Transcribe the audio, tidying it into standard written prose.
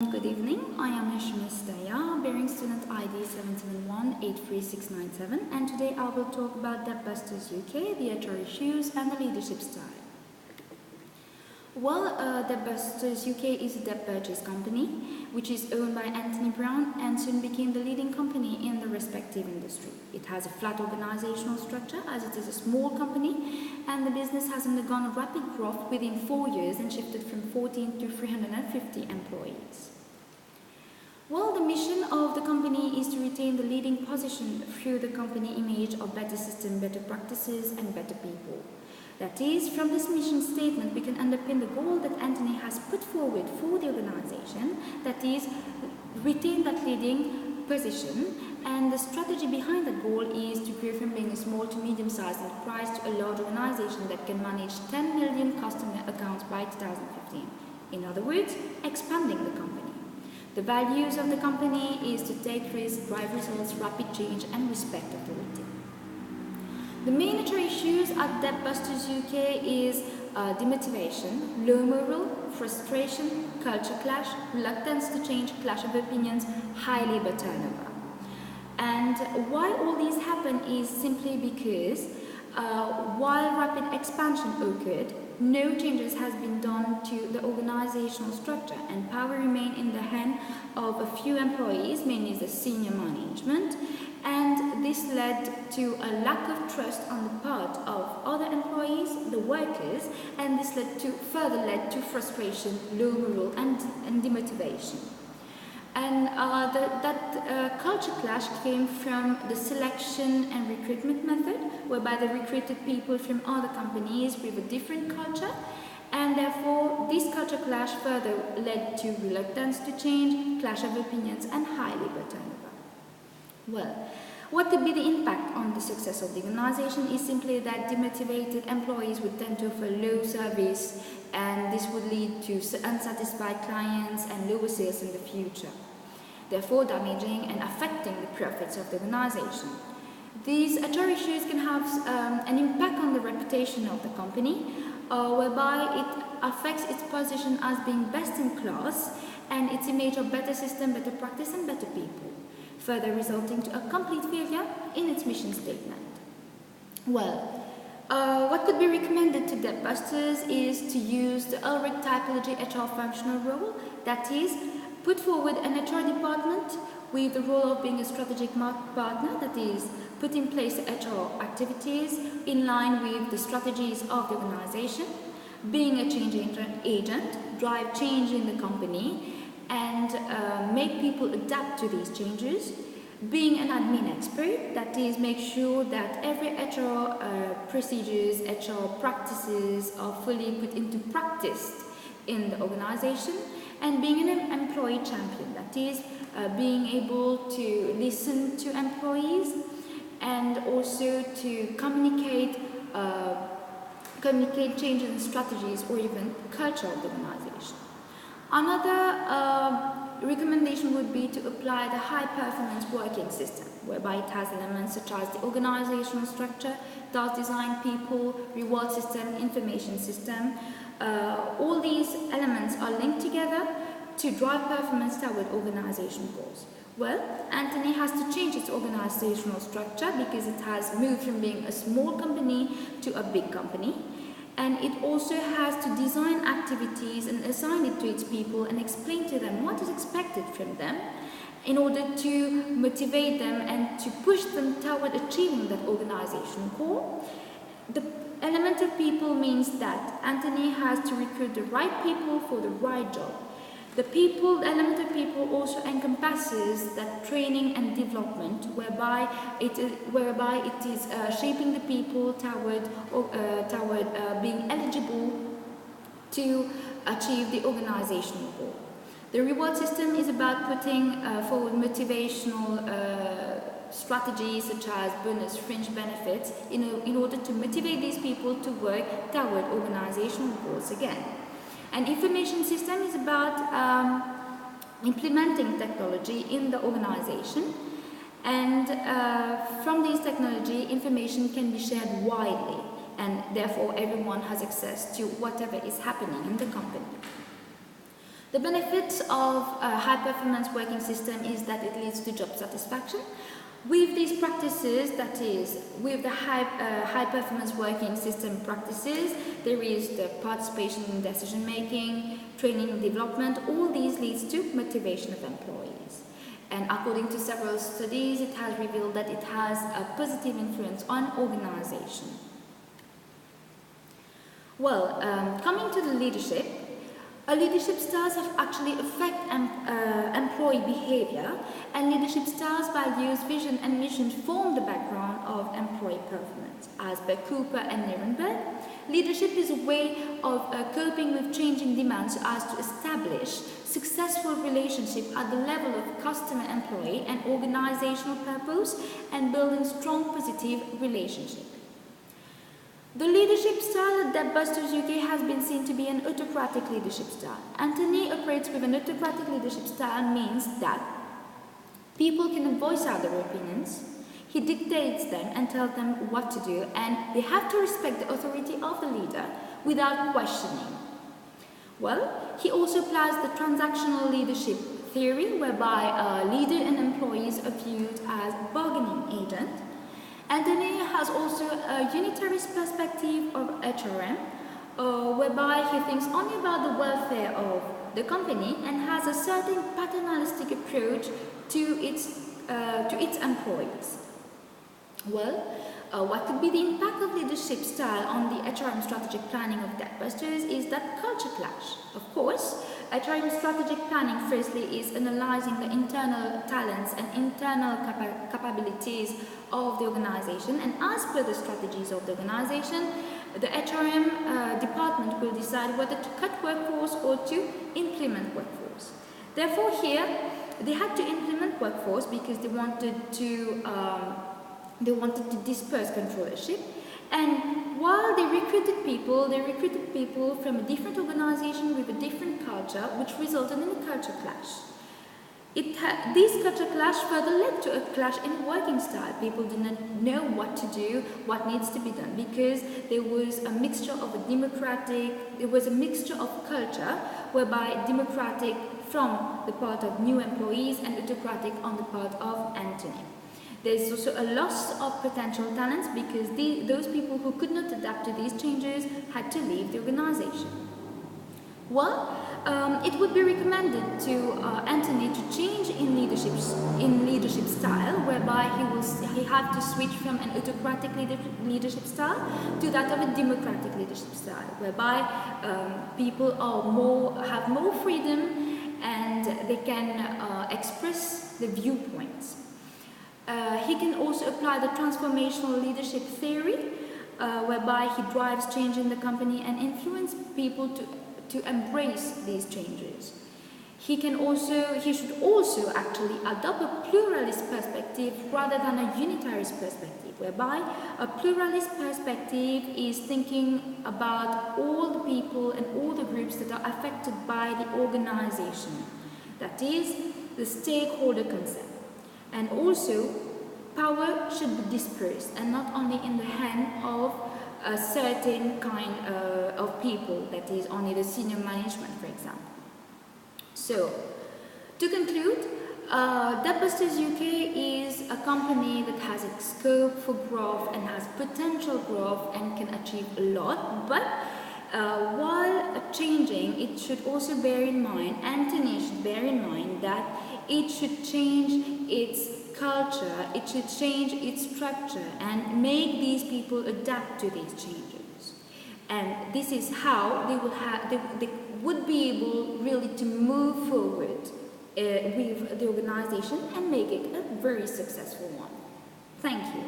Good evening, I am Nashima Staya, bearing student ID 771-83697, and today I will talk about Debtbusters UK, the HR issues and the leadership style. Well, Debtbusters UK is a debt purchase company which is owned by Anthony Brown and soon became the leading company in the respective industry. It has a flat organizational structure as it is a small company, and the business has undergone a rapid growth within 4 years and shifted from 14 to 350 employees. Well, the mission of the company is to retain the leading position through the company image of better system, better practices and better people. That is, from this mission statement we can underpin the goal that Anthony has put forward for the organization, that is, retain that leading position, and the strategy behind that goal is to grow from being a small to medium-sized enterprise to a large organization that can manage 10 million customer accounts by 2015. In other words, expanding the company. The values of the company is to take risks, drive results, rapid change and respect authority. The main HR issues at Debtbusters UK is demotivation, low morale, frustration, culture clash, reluctance to change, clash of opinions, high labor turnover. And why all these happen is simply because while rapid expansion occurred, no changes has been done to the organizational structure and power remained in the hand of a few employees, mainly the senior management, and this led to a lack of trust on the part of other employees, the workers, and this further led to frustration, low morale and demotivation. And that culture clash came from the selection and recruitment method, whereby they recruited people from other companies with a different culture, and therefore this culture clash further led to reluctance to change, clash of opinions and high labor turnover. Well, what could be the impact on the success of the organization is simply that demotivated employees would tend to offer low service, and this would lead to unsatisfied clients and lower sales in the future, therefore damaging and affecting the profits of the organization. These HR issues can have an impact on the reputation of the company, whereby it affects its position as being best in class and its image of better system, better practice and better people, further resulting to a complete failure in its mission statement. Well, what could be recommended to Debtbusters is to use the Ulrich typology HR functional role, that is, put forward an HR department with the role of being a strategic partner, that is, put in place HR activities in line with the strategies of the organization, being a change agent, drive change in the company, and make people adapt to these changes, being an admin expert, that is, make sure that every HR procedures, HR practices are fully put into practice in the organization, and being an employee champion, that is, being able to listen to employees and also to communicate changes in strategies or even culture of the organization. Another recommendation would be to apply the high-performance working system, whereby it has elements such as the organizational structure, task design, people, reward system, information system. All these elements are linked together to drive performance toward organization goals. Well, Anthony has to change its organizational structure because it has moved from being a small company to a big company. And it also has to design activities and assign it to its people and explain to them what is expected from them in order to motivate them and to push them toward achieving that organizational goal. The element of people means that Anthony has to recruit the right people for the right job. The element of people also encompasses that training and development, whereby it is shaping the people toward being eligible to achieve the organizational goal. The reward system is about putting forward motivational strategies such as bonus, fringe benefits in order to motivate these people to work toward organizational goals again. An information system is about implementing technology in the organization, and from this technology information can be shared widely, and therefore everyone has access to whatever is happening in the company. The benefits of a high-performance working system is that it leads to job satisfaction. With these practices, that is, with the high-performance working system practices, there is the participation in decision-making, training and development. All these leads to motivation of employees. And according to several studies, it has revealed that it has a positive influence on organization. Well, coming to the leadership, leadership styles have actually affect employee behavior, and leadership styles, values, vision and mission form the background of employee performance. As per Cooper and Nirenberg, leadership is a way of coping with changing demands so as to establish successful relationship at the level of customer-employee and organizational purpose and building strong positive relationship. The leadership style at Debtbusters UK has been seen to be an autocratic leadership style. Anthony operates with an autocratic leadership style means that people can voice out their opinions, he dictates them and tells them what to do, and they have to respect the authority of the leader without questioning. Well, he also applies the transactional leadership theory, whereby a leader and employees are viewed as bargaining agents. Anthony has also a unitarist perspective of HRM, whereby he thinks only about the welfare of the company and has a certain paternalistic approach to its employees. Well, what could be the impact of leadership style on the HRM strategic planning of Debtbusters is that culture clash. Of course, HRM strategic planning firstly is analyzing the internal talents and internal capabilities of the organization, and as per the strategies of the organization, the HRM department will decide whether to cut workforce or to implement workforce. Therefore here, they had to implement workforce because they wanted to disperse controllership, and while they recruited people from a different organization with a different culture, which resulted in a culture clash. This culture clash further led to a clash in working style. People did not know what to do, what needs to be done, because there was a mixture of a mixture of culture, whereby democratic from the part of new employees and autocratic on the part of Anthony. There's also a loss of potential talents because those people who could not adapt to these changes had to leave the organization. Well, it would be recommended to Anthony to change in leadership style, whereby he had to switch from an autocratic leadership style to that of a democratic leadership style, whereby people have more freedom and they can express the viewpoints. He can also apply the transformational leadership theory, whereby he drives change in the company and influence people to embrace these changes. He should also actually adopt a pluralist perspective rather than a unitarist perspective, whereby a pluralist perspective is thinking about all the people and all the groups that are affected by the organization. That is the stakeholder concept. And also, power should be dispersed and not only in the hand of a certain kind of people, that is only the senior management, for example. So, to conclude, Debtbusters UK is a company that has a scope for growth and has potential growth and can achieve a lot, but while changing, it should also bear in mind, Anthony should bear in mind that it should change its culture, it should change its structure and make these people adapt to these changes. And this is how they would be able really to move forward with the organization and make it a very successful one. Thank you.